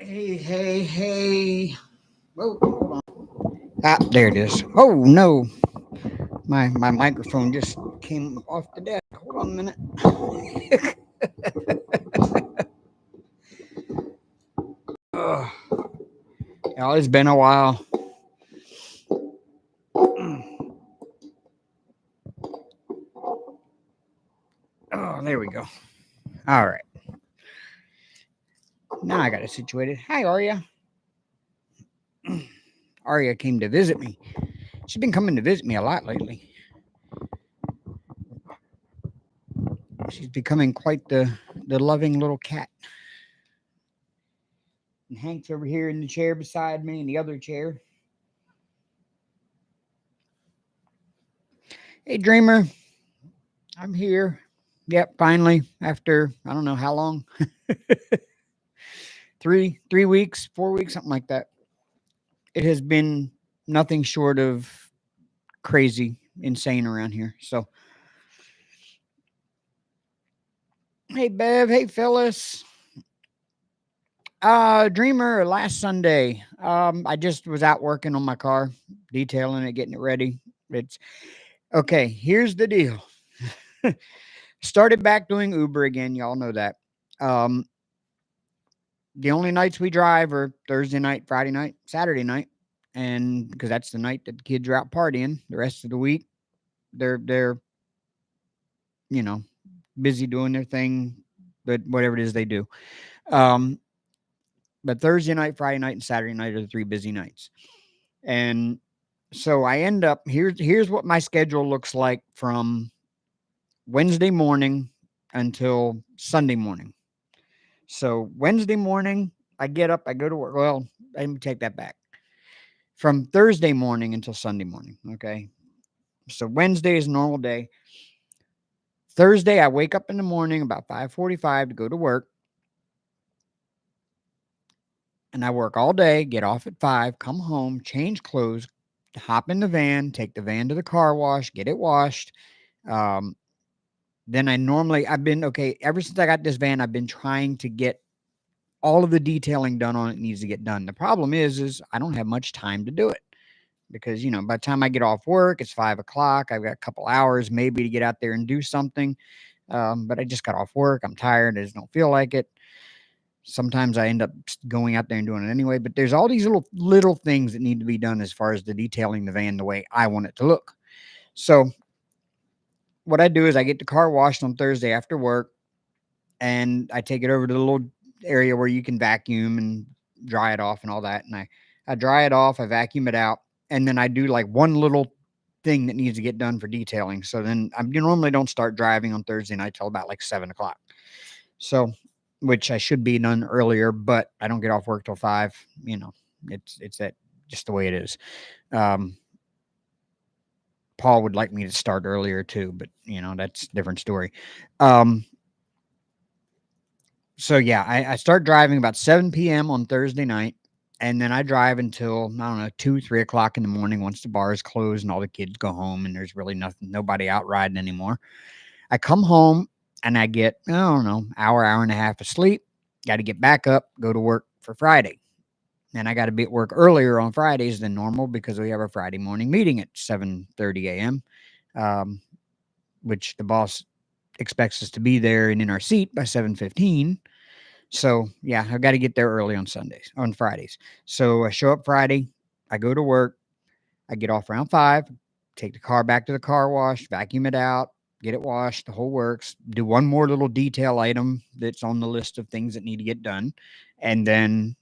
Hey. Whoa, hold on. Ah, there it is. Oh, no. My microphone just came off the desk. Hold on a minute. Ugh. Oh, it's been a while. Oh, there we go. All right. Now I got it situated. Hi, Arya. Arya came to visit me. She's been coming to visit me a lot lately. She's becoming quite the loving little cat. And Hank's over here in the chair beside me in the other chair. Hey, Dreamer. I'm here. Yep, finally, after I don't know how long. 3 weeks, 4 weeks, something like that. It has been nothing short of crazy, insane around here. So hey Bev, hey Phyllis. Dreamer, last Sunday. I just was out working on my car, detailing it, getting it ready. It's okay, here's the deal. Started back doing Uber again, y'all know that. Um, the only nights we drive are Thursday night, Friday night, Saturday night, and because that's the night that the kids are out partying. The rest of the week, they're you know busy doing their thing, but whatever it is they do. Um, but Thursday night, Friday night, and Saturday night are the three busy nights, and so I end up here's what my schedule looks like from Wednesday morning until Sunday morning. So Wednesday morning, I get up, I go to work. Well, let me take that back. From Thursday morning until Sunday morning. Okay. So Wednesday is a normal day. Thursday, I wake up in the morning about 5:45 to go to work. And I work all day, get off at 5, come home, change clothes, hop in the van, take the van to the car wash, get it washed. Um, then I've been, okay, ever since I got this van, I've been trying to get all of the detailing done on it needs to get done. The problem is I don't have much time to do it because, by the time I get off work, it's 5 o'clock. I've got a couple hours maybe to get out there and do something. But I just got off work. I'm tired. I just don't feel like it. Sometimes I end up going out there and doing it anyway, but there's all these little things that need to be done as far as the detailing the van the way I want it to look. So what I do is I get the car washed on Thursday after work and I take it over to the little area where you can vacuum and dry it off and all that. And I dry it off, I vacuum it out, and then I do like one little thing that needs to get done for detailing. So then I normally don't start driving on Thursday night till about like 7 o'clock. So, which I should be done earlier, but I don't get off work till 5. It's that just the way it is. Um, Paul would like me to start earlier too, but that's a different story. Um, so yeah, I start driving about 7 p.m. on Thursday night, and then I drive until I don't know 2, 3 o'clock in the morning once the bars close and all the kids go home and there's really nobody out riding anymore. I come home and I get I don't know hour and a half of sleep. Got to get back up, go to work for Friday, and I got to be at work earlier on Fridays than normal because we have a Friday morning meeting at 7:30 a.m. Um, which the boss expects us to be there and in our seat by 7:15. So yeah, I've got to get there early on Fridays. So I show up Friday, I go to work, I get off around 5, take the car back to the car wash, vacuum it out, get it washed, the whole works, do one more little detail item that's on the list of things that need to get done. And then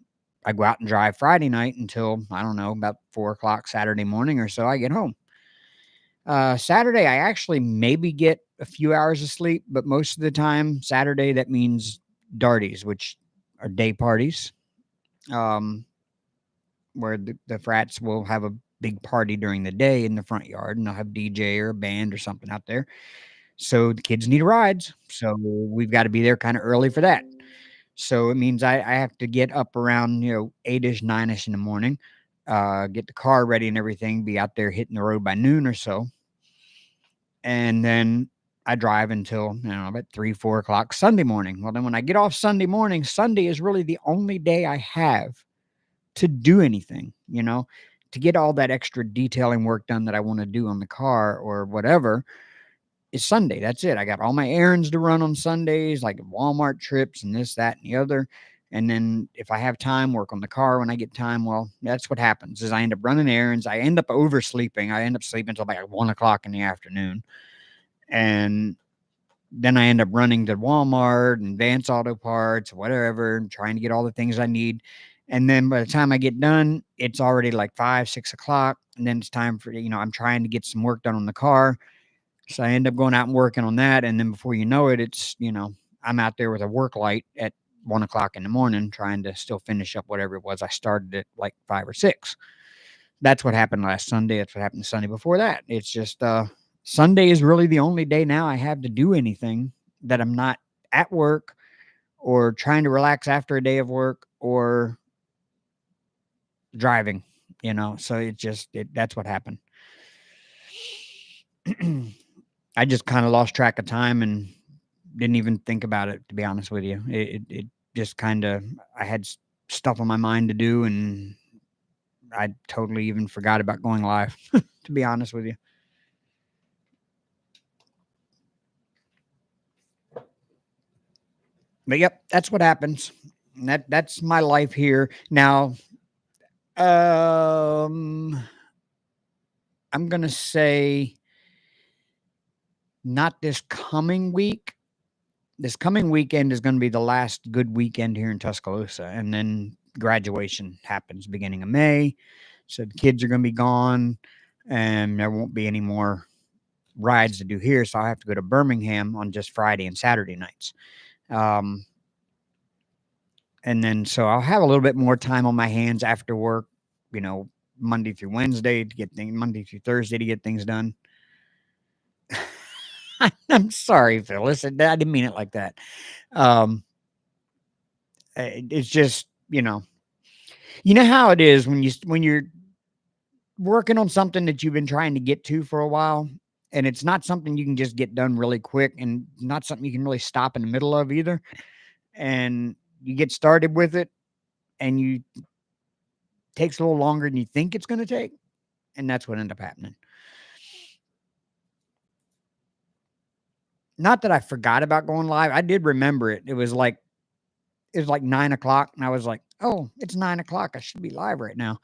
I go out and drive Friday night until, I don't know, about 4 o'clock Saturday morning or so I get home. Saturday, I actually maybe get a few hours of sleep, but most of the time, Saturday, that means darties, which are day parties, um, where the frats will have a big party during the day in the front yard and they'll have DJ or a band or something out there. So the kids need rides. So we've got to be there kind of early for that. So it means I have to get up around, 8-ish, 9-ish in the morning, get the car ready and everything, be out there hitting the road by noon or so. And then I drive until, about 3, 4 o'clock Sunday morning. Well, then when I get off Sunday morning, Sunday is really the only day I have to do anything, to get all that extra detailing work done that I want to do on the car or whatever is Sunday. That's it. I got all my errands to run on Sundays, like Walmart trips and this, that, and the other. And then if I have time, work on the car when I get time. Well, that's what happens is I end up running errands. I end up oversleeping. I end up sleeping until about 1 o'clock in the afternoon. And then I end up running to Walmart and Vance Auto Parts, whatever, and trying to get all the things I need. And then by the time I get done, it's already like 5, 6 o'clock. And then it's time for, I'm trying to get some work done on the car. So I end up going out and working on that. And then before you know it, it's, I'm out there with a work light at 1 o'clock in the morning trying to still finish up whatever it was I started at like 5 or 6. That's what happened last Sunday. That's what happened the Sunday before that. It's just Sunday is really the only day now I have to do anything that I'm not at work or trying to relax after a day of work or driving, So that's what happened. I just kind of lost track of time and didn't even think about it, to be honest with you. It just kind of, I had stuff on my mind to do and I totally even forgot about going live, to be honest with you. But yep, that's what happens. That's my life here. Now, I'm going to say not this coming week. This coming weekend is going to be the last good weekend here in Tuscaloosa. And then graduation happens beginning of May. So the kids are going to be gone and there won't be any more rides to do here. So I have to go to Birmingham on just Friday and Saturday nights. And then so I'll have a little bit more time on my hands after work, Monday through Wednesday to get things, Monday through Thursday to get things done. I'm sorry, Phyllis. I didn't mean it like that. It's just, you know how it is when you're working on something that you've been trying to get to for a while, and it's not something you can just get done really quick, and not something you can really stop in the middle of either. And you get started with it, and you takes a little longer than you think it's going to take, and that's what ended up happening. Not that I forgot about going live. I did remember it. It was like 9 o'clock, and I was like, "Oh, it's 9 o'clock. I should be live right now."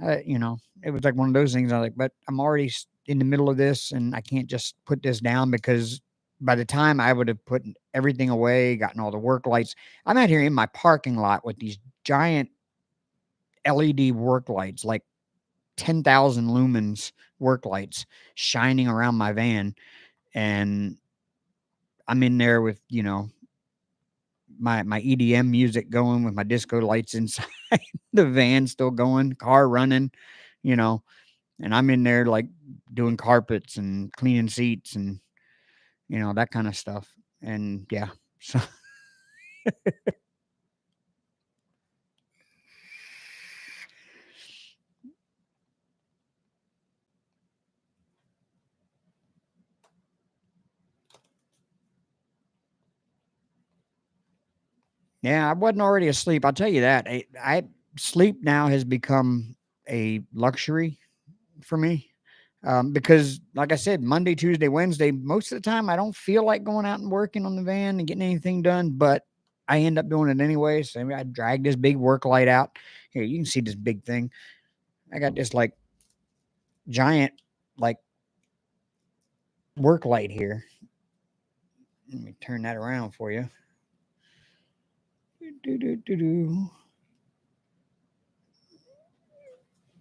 It was like one of those things. I was like, but I'm already in the middle of this, and I can't just put this down because by the time I would have put everything away, gotten all the work lights, I'm out here in my parking lot with these giant LED work lights, like 10,000 lumens work lights shining around my van, and I'm in there with my EDM music going with my disco lights inside the van still going, car running, and I'm in there like doing carpets and cleaning seats and that kind of stuff. And yeah, so yeah, I wasn't already asleep. I'll tell you that. I sleep now has become a luxury for me. Because like I said, Monday, Tuesday, Wednesday, most of the time I don't feel like going out and working on the van and getting anything done, but I end up doing it anyway. So I drag this big work light out. Here, you can see this big thing. I got this like giant like work light here. Let me turn that around for you.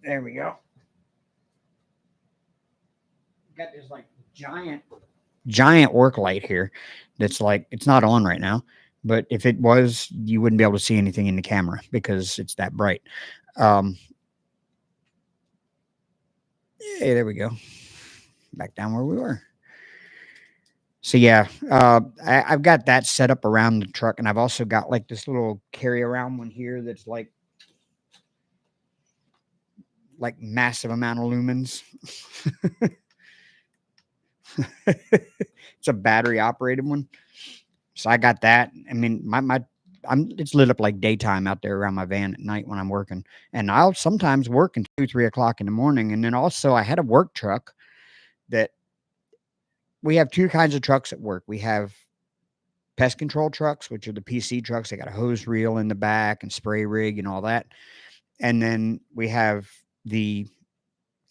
There we go. Got this like giant work light here that's like, it's not on right now, but if it was, you wouldn't be able to see anything in the camera because it's that bright. Hey, there we go. Back down where we were. So yeah, I've got that set up around the truck, and I've also got like this little carry around one here that's like massive amount of lumens. It's a battery operated one. So I got that. I mean, it's lit up like daytime out there around my van at night when I'm working. And I'll sometimes work until 2, 3 o'clock in the morning. And then also I had a work truck that we have two kinds of trucks at work. We have pest control trucks, which are the PC trucks. They got a hose reel in the back and spray rig and all that. And then we have the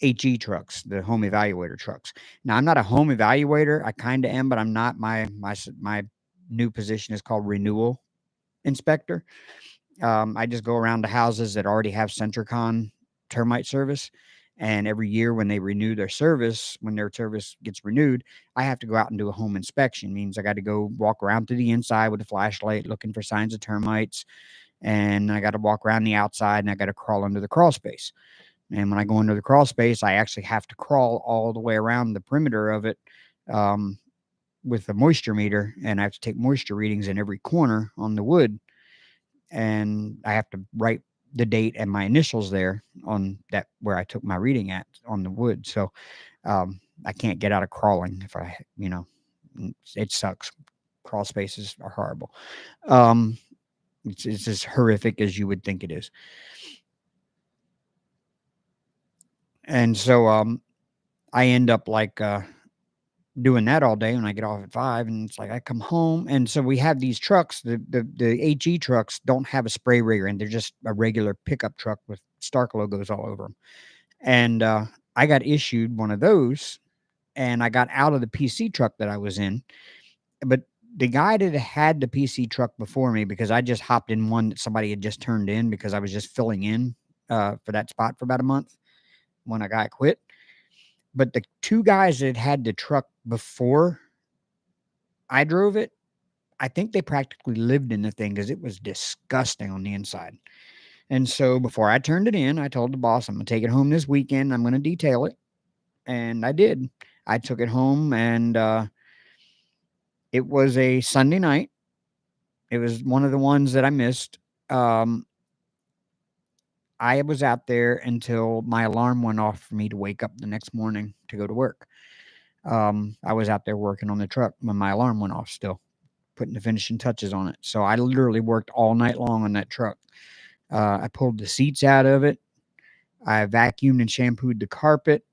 HE trucks, the home evaluator trucks. Now I'm not a home evaluator. I kind of am, but I'm not. My new position is called renewal inspector. I just go around to houses that already have Centricon termite service. And every year when they renew their service, when their service gets renewed, I have to go out and do a home inspection. It means I got to go walk around to the inside with a flashlight looking for signs of termites. And I got to walk around the outside and I got to crawl under the crawl space. And when I go into the crawl space, I actually have to crawl all the way around the perimeter of it with a moisture meter. And I have to take moisture readings in every corner on the wood. And I have to write the date and my initials there on that where I took my reading at on the wood. So I can't get out of crawling if it sucks. Crawl spaces are horrible. It's as horrific as you would think it is. And so I end up like doing that all day when I get off at 5, and it's like I come home, and so we have these trucks. The HE trucks don't have a spray rigger, and they're just a regular pickup truck with Stark logos all over them. And I got issued one of those, and I got out of the PC truck that I was in, but the guy that had the PC truck before me, because I just hopped in one that somebody had just turned in because I was just filling in for that spot for about a month when a guy quit. But the two guys that had the truck before I drove it, I think they practically lived in the thing because it was disgusting on the inside. And so before I turned it in, I told the boss, I'm going to take it home this weekend. I'm going to detail it. And I did. I took it home, and it was a Sunday night. It was one of the ones that I missed. I was out there until my alarm went off for me to wake up the next morning to go to work. I was out there working on the truck when my alarm went off still, putting the finishing touches on it. So I literally worked all night long on that truck. I pulled the seats out of it. I vacuumed and shampooed the carpet.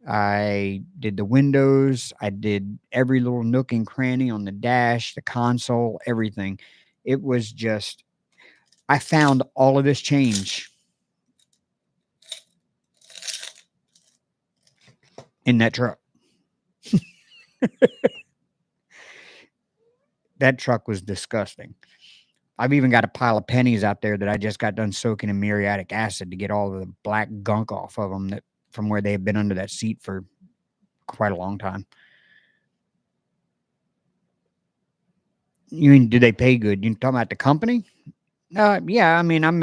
I did the windows. I did every little nook and cranny on the dash, the console, everything. It was just, I found all of this change in that truck. That truck was disgusting. I've even got a pile of pennies out there that I just got done soaking in muriatic acid to get all the black gunk off of them that from where they've been under that seat for quite a long time. You mean, do they pay good? You talking about the company? Yeah. I mean, I'm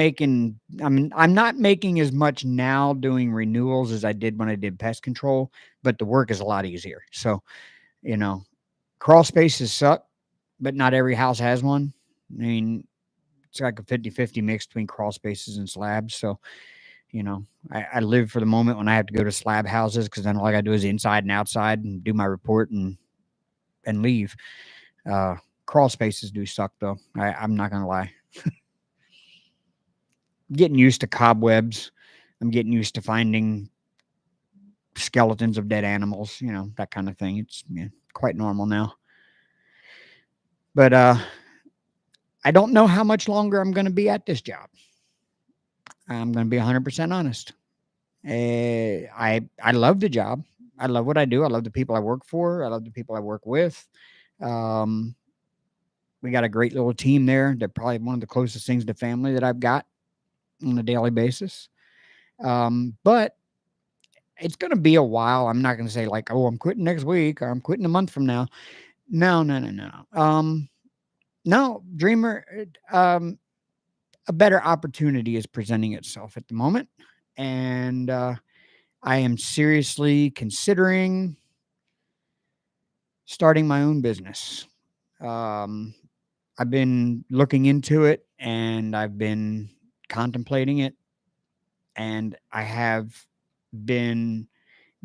not making as much now doing renewals as I did when I did pest control, but the work is a lot easier. So, you know, crawl spaces suck, but not every house has one. I mean, it's like a 50-50 mix between crawl spaces and slabs. So, I live for the moment when I have to go to slab houses because then all I got to do is inside and outside and do my report and leave. Crawl spaces do suck though. I'm not gonna lie. Getting used to cobwebs. I'm getting used to finding skeletons of dead animals. That kind of thing. It's quite normal now. But I don't know how much longer I'm going to be at this job. I'm going to be 100% honest. I love the job. I love what I do. I love the people I work for. I love the people I work with. We got a great little team there. They're probably one of the closest things to family that I've got on a daily basis. But it's going to be a while. I'm not going to say like, oh, I'm quitting next week or I'm quitting a month from now. No. No, Dreamer, a better opportunity is presenting itself at the moment. And I am seriously considering starting my own business. I've been looking into it and I've been contemplating it. And I have been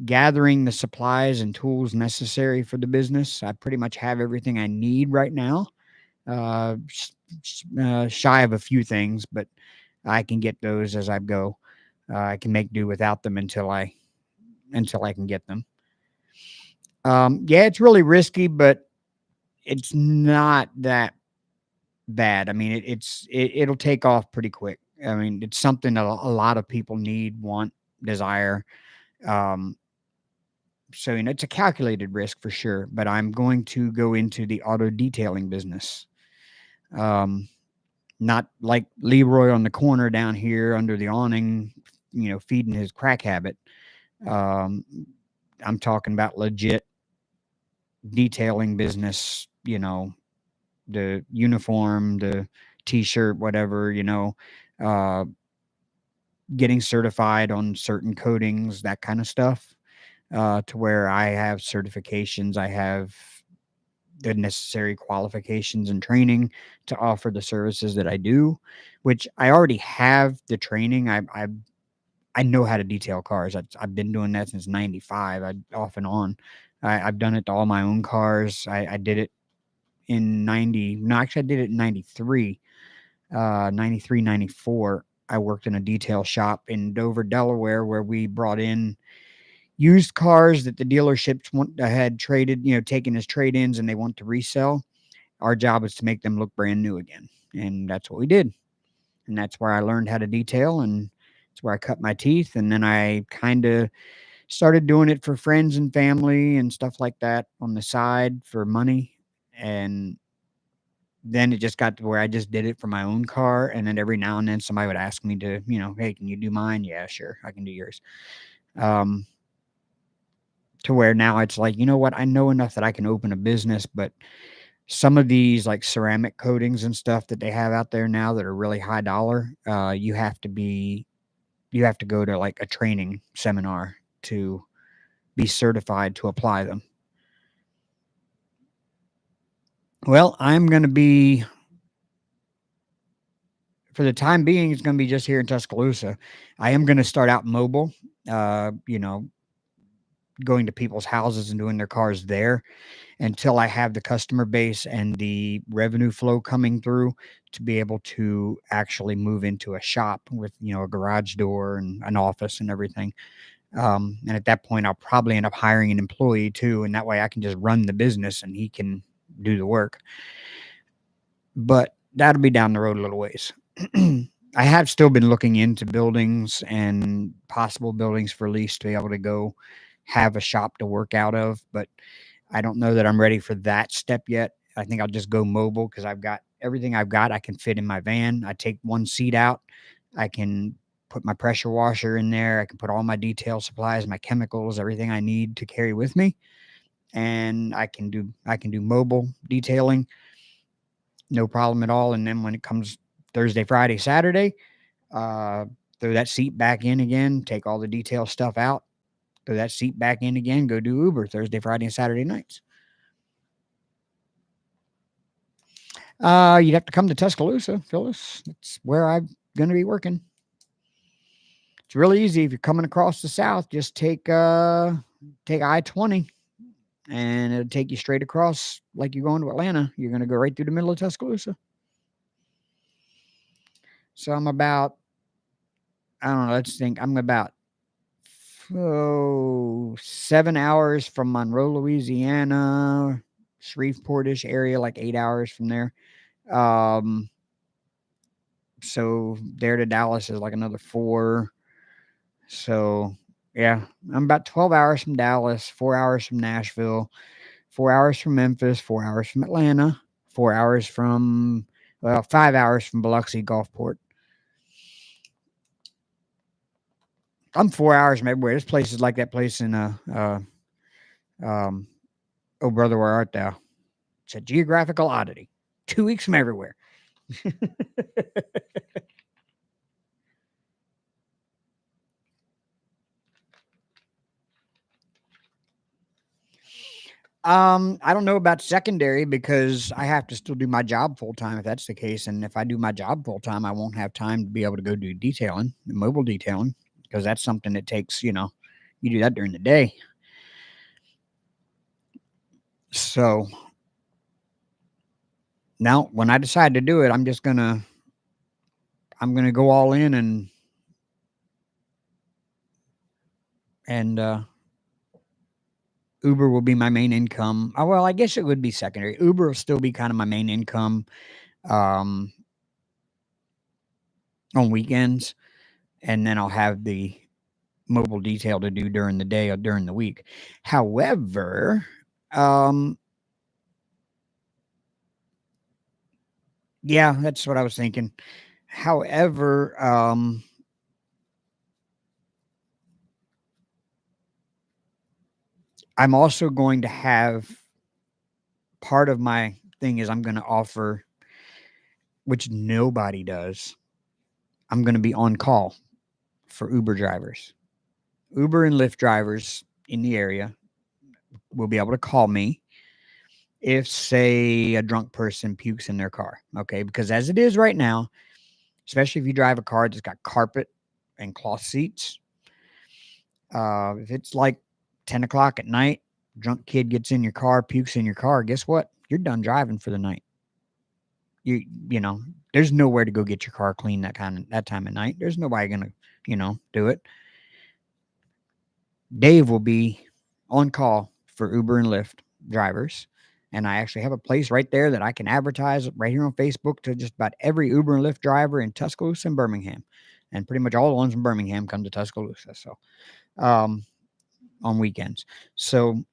gathering the supplies and tools necessary for the business. I pretty much have everything I need right now. Shy of a few things, but I can get those as I go. I can make do without them until I can get them. Yeah, it's really risky, but it's not that bad. I mean, it'll take off pretty quick. I mean, it's something that a lot of people need, want, desire. Um, so it's a calculated risk for sure. But I'm going to go into the auto detailing business. Um, Not like Leroy on the corner down here under the awning, feeding his crack habit. Um, I'm talking about legit detailing business, the uniform, the t-shirt, whatever, uh, getting certified on certain coatings, that kind of stuff, to where I have certifications, I have the necessary qualifications and training to offer the services that I do, which I already have the training. I know how to detail cars. I've been doing that since '95. Off and on. I've done it to all my own cars. I did it in 90. No, actually, I did it in 93, 93, 94. I worked in a detail shop in Dover, Delaware, where we brought in used cars that the dealerships had traded, taken as trade-ins, and they want to resell. Our job was to make them look brand new again, and that's what we did. And that's where I learned how to detail, and it's where I cut my teeth. And then I kind of started doing it for friends and family and stuff like that on the side for money. And then it just got to where I just did it for my own car. And then every now and then somebody would ask me to, hey, can you do mine? Yeah, sure, I can do yours. Um, to where now it's like, you know what? I know enough that I can open a business, but some of these like ceramic coatings and stuff that they have out there now that are really high dollar, you have to go to like a training seminar to be certified to apply them. Well, I'm going to be, for the time being, it's going to be just here in Tuscaloosa. I am going to start out mobile, uh, you know, going to people's houses and doing their cars there until I have the customer base and the revenue flow coming through to be able to actually move into a shop with, a garage door and an office and everything. And at that point, I'll probably end up hiring an employee too. And that way I can just run the business and he can do the work. But that'll be down the road a little ways. I have still been looking into buildings and possible buildings for lease to be able to go have a shop to work out of. But I don't know that I'm ready for that step yet. I think I'll just go mobile because I've got everything I've got. I can fit in my van. I take one seat out. I can put my pressure washer in there. I can put all my detail supplies, my chemicals, everything I need to carry with me. And I can do mobile detailing, no problem at all. And then when it comes Thursday, Friday, Saturday, uh, throw that seat back in again, take all the detail stuff out, throw that seat back in again, go do Uber Thursday, Friday, and Saturday nights. You'd have to come to Tuscaloosa, Phyllis. That's where I'm going to be working. It's really easy. If you're coming across the south, just take I-20, and it'll take you straight across like you're going to Atlanta. You're going to go right through the middle of Tuscaloosa. So I'm about, I don't know, let's think. I'm about 7 hours from Monroe, Louisiana, Shreveportish area, like 8 hours from there. So there to Dallas is like another 4. So yeah, I'm about 12 hours from Dallas, 4 hours from Nashville, 4 hours from Memphis, 4 hours from Atlanta, 4 hours from, 5 hours from Biloxi Gulfport. I'm 4 hours from everywhere. This place is like that place in Oh Brother, Where Art Thou? It's a geographical oddity. 2 weeks from everywhere. I don't know about secondary because I have to still do my job full time if that's the case. And if I do my job full time, I won't have time to be able to go do detailing, mobile detailing, because that's something that takes, You do that during the day. So now when I decide to do it, I'm gonna go all in and Uber will be my main income. Oh, well, I guess it would be secondary. Uber will still be kind of my main income um, on weekends, and then I'll have the mobile detail to do during the day or during the week. However, um, yeah, that's what I was thinking. However, I'm also going to have part of my thing is I'm going to offer, which nobody does. I'm going to be on call for Uber drivers. Uber and Lyft drivers in the area will be able to call me if, say, a drunk person pukes in their car. Okay. Because as it is right now, especially if you drive a car that's got carpet and cloth seats, if it's like 10 o'clock at night, drunk kid gets in your car, pukes in your car, guess what? You're done driving for the night. You know, there's nowhere to go get your car clean that time of night. There's nobody gonna, do it. Dave will be on call for Uber and Lyft drivers. And I actually have a place right there that I can advertise right here on Facebook to just about every Uber and Lyft driver in Tuscaloosa and Birmingham. And pretty much all the ones in Birmingham come to Tuscaloosa. So, um, on weekends. So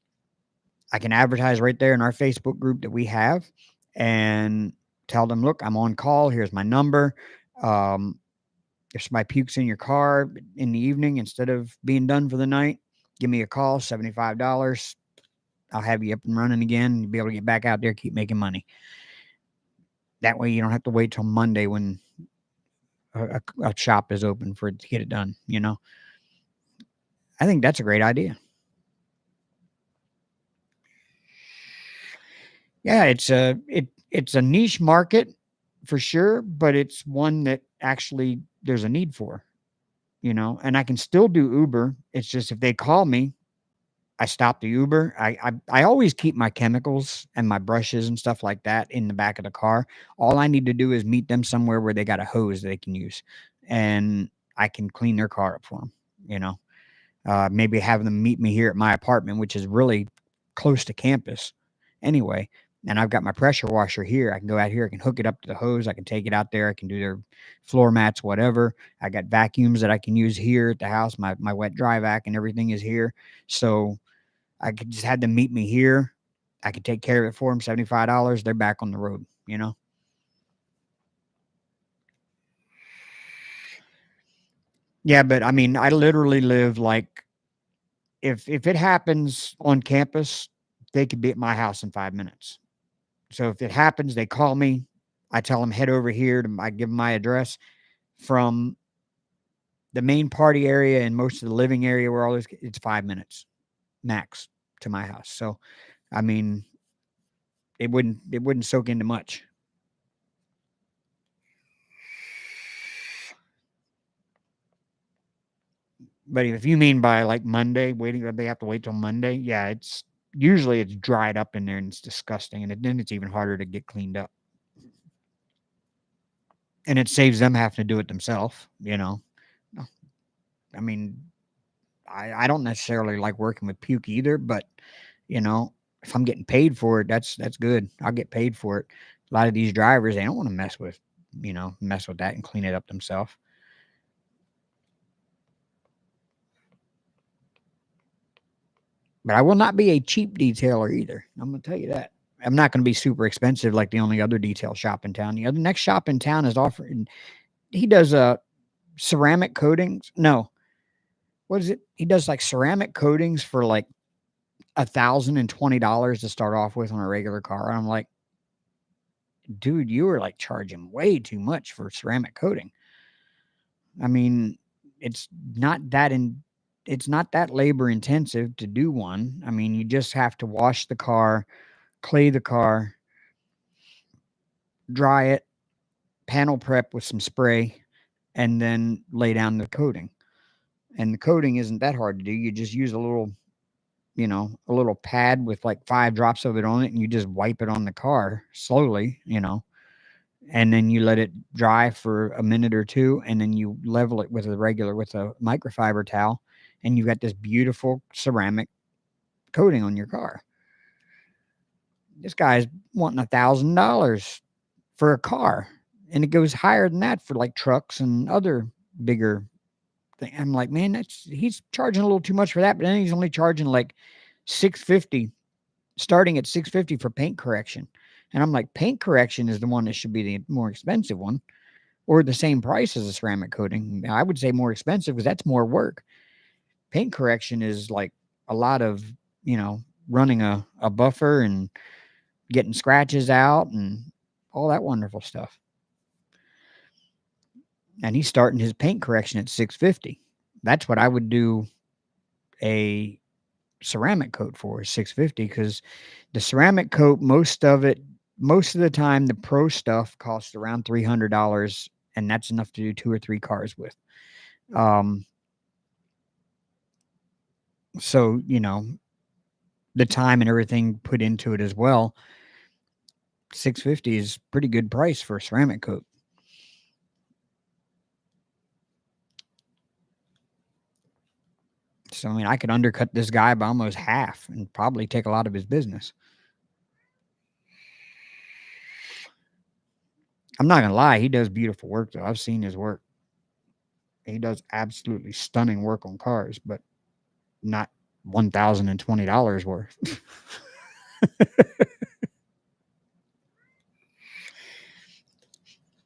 I can advertise right there in our Facebook group that we have and tell them, look, I'm on call. Here's my number. Um, if somebody pukes in your car in the evening instead of being done for the night, give me a call, $75. I'll have you up and running again. You'll be able to get back out there, keep making money. That way you don't have to wait till Monday when a shop is open for it to get it done, I think that's a great idea. Yeah, it's a niche market for sure, but it's one that actually there's a need for, and I can still do Uber. It's just if they call me, I stop the Uber. I always keep my chemicals and my brushes and stuff like that in the back of the car. All I need to do is meet them somewhere where they got a hose they can use, and I can clean their car up for them. You know, maybe have them meet me here at my apartment, which is really close to campus anyway. And I've got my pressure washer here. I can go out here. I can hook it up to the hose. I can take it out there. I can do their floor mats, whatever. I got vacuums that I can use here at the house. My wet dry vac and everything is here. So I could just have them meet me here. I could take care of it for them, $75. They're back on the road. Yeah, but I mean, I literally live like if it happens on campus, they could be at my house in 5 minutes. So if it happens, they call me. I tell them head over here. I give them my address from the main party area and most of the living area where all this. It's 5 minutes max to my house. So I mean, it wouldn't soak into much. But if you mean by like Monday, waiting, they have to wait till Monday. Yeah, it's dried up in there and it's disgusting, and then it's even harder to get cleaned up. And it saves them having to do it themselves. I mean, I don't necessarily like working with puke either, but you know, if I'm getting paid for it, that's good. I'll get paid for it. A lot of these drivers, they don't want to mess with that and clean it up themselves. But I will not be a cheap detailer either. I'm gonna tell you that. I'm not gonna be super expensive like the only other detail shop in town. The other next shop in town is offering. He does ceramic coatings. No, what is it? He does like ceramic coatings for like $1,020 to start off with on a regular car. And I'm like, dude, you are like charging way too much for ceramic coating. I mean, it's not that in it's not that labor intensive to do one. I mean, you just have to wash the car, clay the car, dry it, panel prep with some spray, and then lay down the coating. And the coating isn't that hard to do. You just use a little, a little pad with like 5 drops of it on it, and you just wipe it on the car slowly, and then you let it dry for a minute or two, and then you level it with a microfiber towel, and you've got this beautiful ceramic coating on your car. This guy's wanting $1,000 for a car, and it goes higher than that for like trucks and other bigger thing. I'm like, man, he's charging a little too much for that, but then he's only charging like 650, starting at 650 for paint correction. And I'm like, paint correction is the one that should be the more expensive one, or the same price as a ceramic coating. I would say more expensive because that's more work. Paint correction is like a lot of, running a buffer and getting scratches out and all that wonderful stuff. And he's starting his paint correction at 650. That's what I would do a ceramic coat for, is 650, because the ceramic coat, most of the time, the pro stuff costs around $300, and that's enough to do 2 or 3 cars with. So, the time and everything put into it as well, 650 is pretty good price for a ceramic coat. So, I mean, I could undercut this guy by almost half and probably take a lot of his business. I'm not going to lie. He does beautiful work, though. I've seen his work. He does absolutely stunning work on cars, but not $1,020 worth.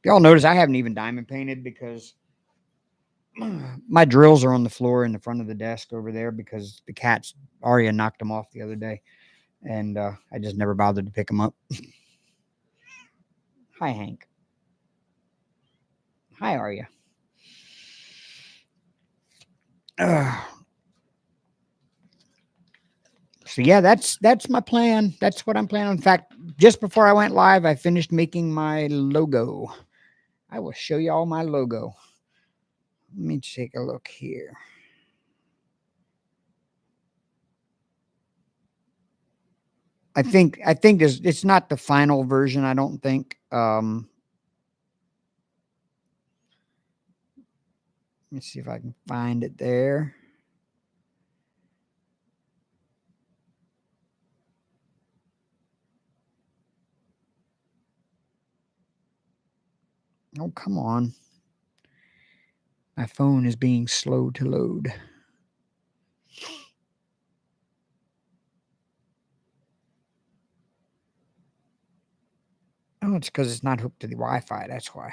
Y'all notice I haven't even diamond painted because my drills are on the floor in the front of the desk over there because the cats, Arya knocked them off the other day, and I just never bothered to pick them up. Hi, Hank. Hi, Arya. So yeah, that's my plan. That's what I'm planning. In fact, just before I went live, I finished making my logo. I will show you all my logo. Let me take a look here. I think it's not the final version. I don't think. Let me see if I can find it there. Oh, come on. My phone is being slow to load. Oh, it's because it's not hooked to the Wi-Fi. That's why.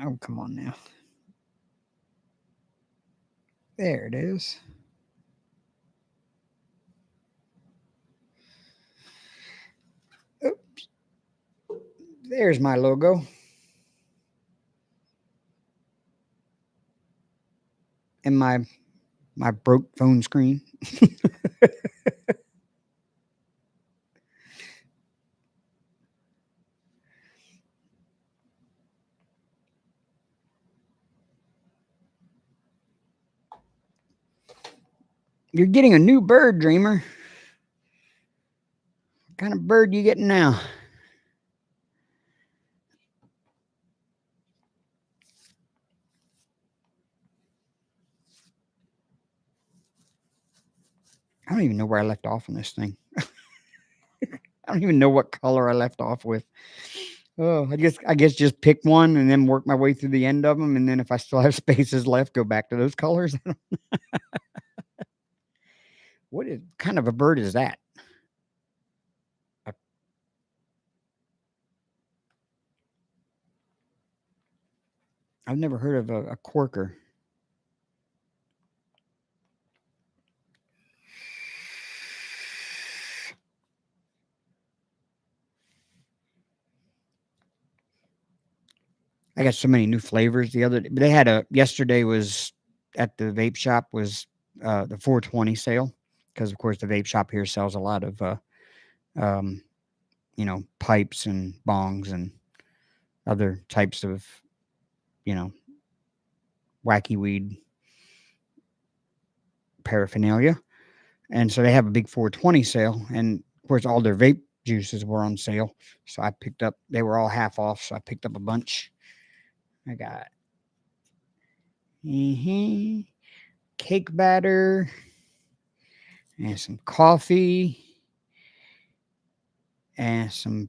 Oh, come on now. There it is. Oops. There's my logo. And my broke phone screen. You're getting a new bird, Dreamer. What kind of bird you getting now? I don't even know where I left off on this thing. I don't even know what color I left off with. Oh, I guess just pick one and then work my way through the end of them, and then if I still have spaces left, go back to those colors. What kind of a bird is that? I've never heard of a quirker. I got so many new flavors. They had yesterday was at the vape shop was the 420 sale, because of course the vape shop here sells a lot of pipes and bongs and other types of, you know, wacky weed paraphernalia. And so they have a big 420 sale. And of course, all their vape juices were on sale. So they were all half off. So I picked up a bunch. I got cake batter and some coffee and some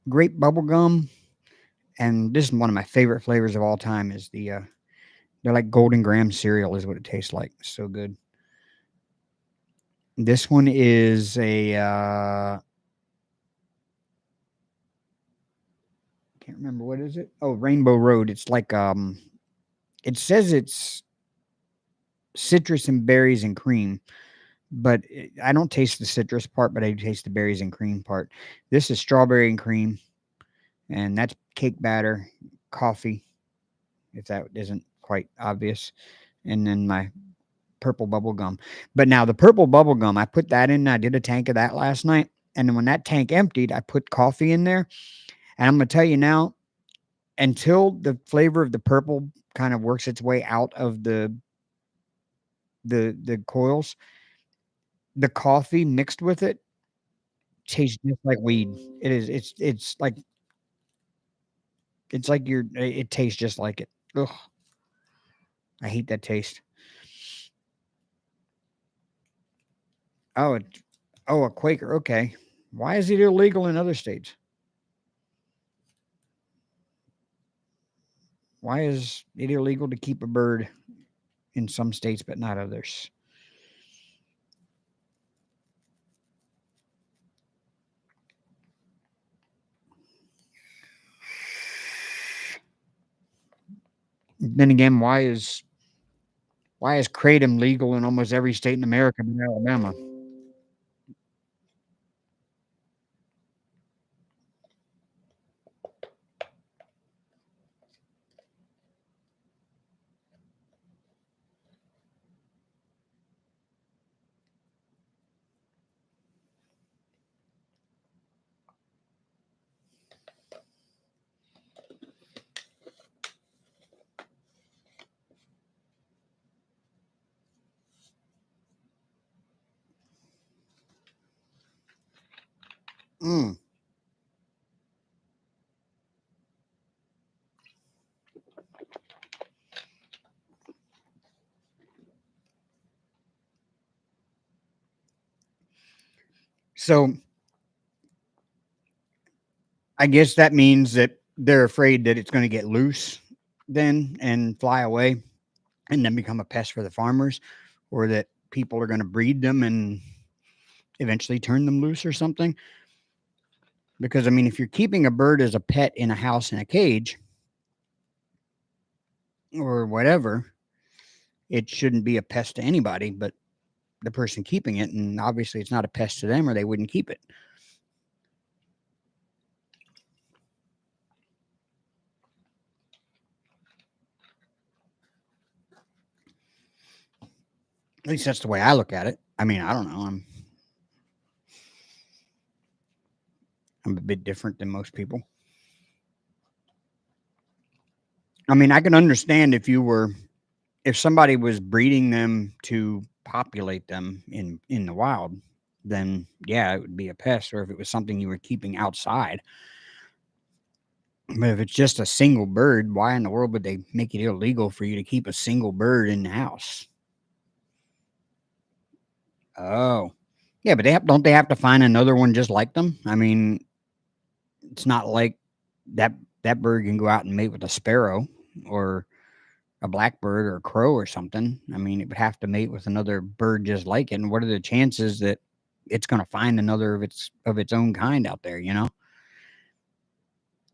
grape bubble gum. And this is one of my favorite flavors of all time is they're like golden graham cereal is what it tastes like. It's so good. This one is a can't remember what is it. Oh, Rainbow Road. It's like it says it's citrus and berries and cream, but I don't taste the citrus part, but I taste the berries and cream part. This is strawberry and cream, and that's cake batter, coffee, if that isn't quite obvious, and then my purple bubble gum. But now the purple bubble gum, I put that in. I did a tank of that last night, and then when that tank emptied, I put coffee in there, and I'm gonna tell you now, until the flavor of the purple kind of works its way out of the coils, the coffee mixed with it tastes just like weed. It is. It's like it tastes just like it. Ugh, I hate that taste. Oh, a Quaker. Okay. Why is it illegal in other states? Why is it illegal to keep a bird in some states but not others? Then again, why is kratom legal in almost every state in America but Alabama? Mm. So I guess that means that they're afraid that it's going to get loose then and fly away and then become a pest for the farmers, or that people are going to breed them and eventually turn them loose or something. Because, I mean, if you're keeping a bird as a pet in a house in a cage or whatever, it shouldn't be a pest to anybody but the person keeping it. And obviously, it's not a pest to them or they wouldn't keep it. At least that's the way I look at it. I mean, I don't know. I'm a bit different than most people. I mean, I can understand if somebody was breeding them to populate them in the wild, then yeah, it would be a pest. Or if it was something you were keeping outside. But if it's just a single bird, why in the world would they make it illegal for you to keep a single bird in the house? Oh, yeah, but don't they have to find another one just like them? I mean, it's not like that that bird can go out and mate with a sparrow or a blackbird or a crow or something. I mean, it would have to mate with another bird just like it. And what are the chances that it's going to find another of its own kind out there?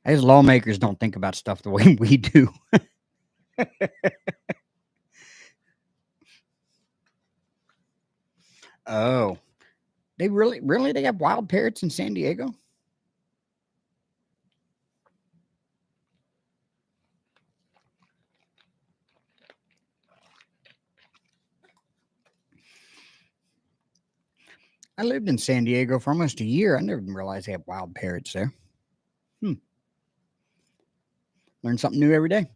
As lawmakers don't think about stuff the way we do. Oh, they really they have wild parrots in San Diego? I lived in San Diego for almost a year. I never realized they have wild parrots there. Learn something new every day.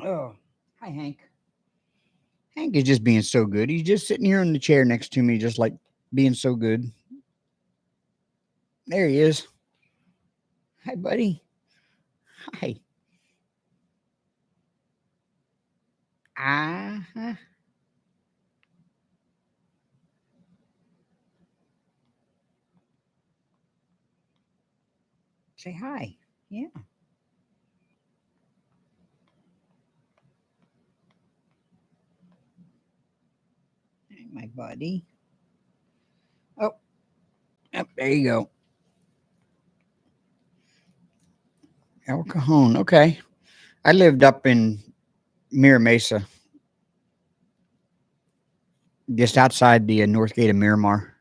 Oh, hi, Hank. Hank is just being so good. He's just sitting here in the chair next to me, just like being so good. There he is. Hi, buddy. Hi. Uh-huh. Say hi. Yeah. Hi, my buddy. Oh, yep, there you go. El Cajon. Okay. I lived up in Mira Mesa, just outside the north gate of Miramar.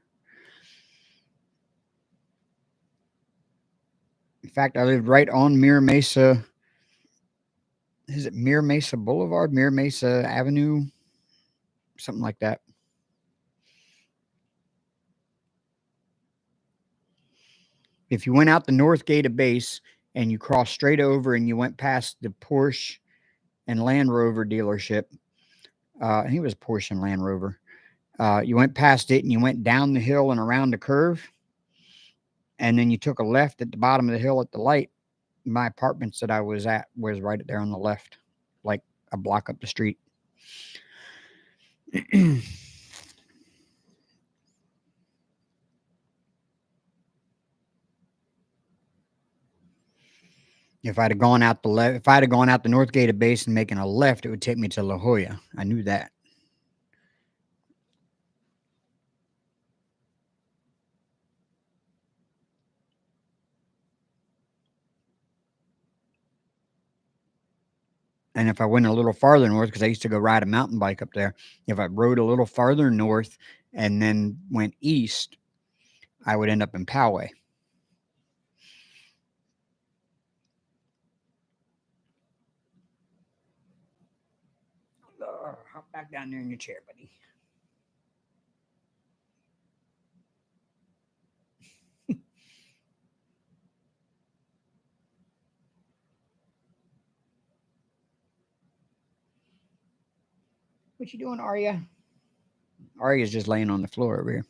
In fact, I lived right on Mira Mesa. Is it Mira Mesa Boulevard, Mira Mesa Avenue, something like that? If you went out the north gate of base and you crossed straight over and you went past the Porsche and Land Rover dealership, I think it was Porsche and Land Rover. You went past it and you went down the hill and around the curve, and then you took a left at the bottom of the hill at the light. My apartments that I was at was right there on the left, like a block up the street. If I'd have gone out the left, if I'd have gone out the north gate of base and making a left, it would take me to La Jolla. I knew that. And if I went a little farther north, because I used to go ride a mountain bike up there, if I rode a little farther north and then went east, I would end up in Poway. Hop back down there in your chair, buddy. What you doing, Arya? Arya's just laying on the floor over here.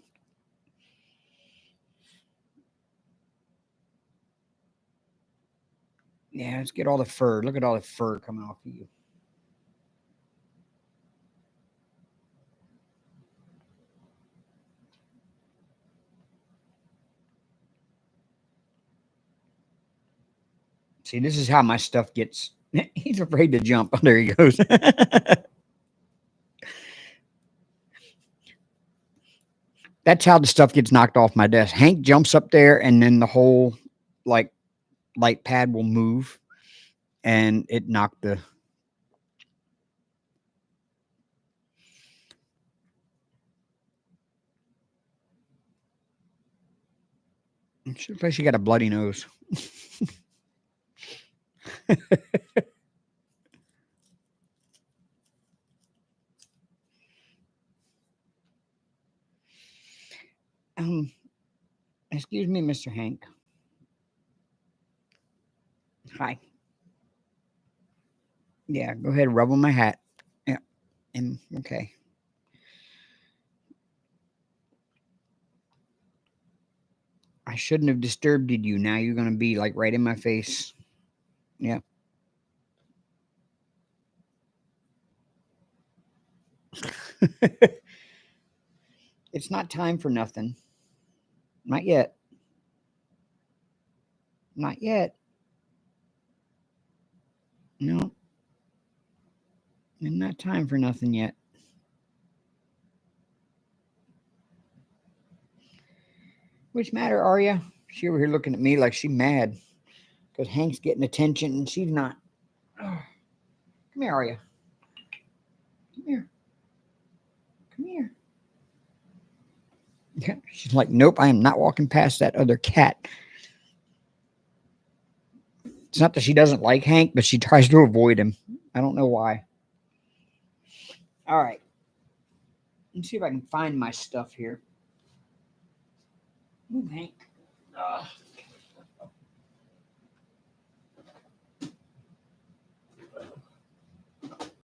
Yeah, let's get all the fur. Look at all the fur coming off of you. See, this is how my stuff gets. He's afraid to jump. Oh, there he goes. That's how the stuff gets knocked off my desk. Hank jumps up there, and then the whole like light pad will move, and it knocked the. She looks like she got a bloody nose. um, excuse me, Mr. Hank. Hi. Yeah, go ahead, rub on my hat. Yeah, and okay. I shouldn't have disturbed you. Now you're gonna be like right in my face. Yeah. It's not time for nothing. Not yet. Not yet. No. And not time for nothing yet. Which matter, Arya? She over here looking at me like she mad because Hank's getting attention and she's not. Oh, come here, Arya. Come here. Come here. Yeah, she's like, nope, I am not walking past that other cat. It's not that she doesn't like Hank, but she tries to avoid him. I don't know why. All right. Let's see if I can find my stuff here. Ooh, Hank.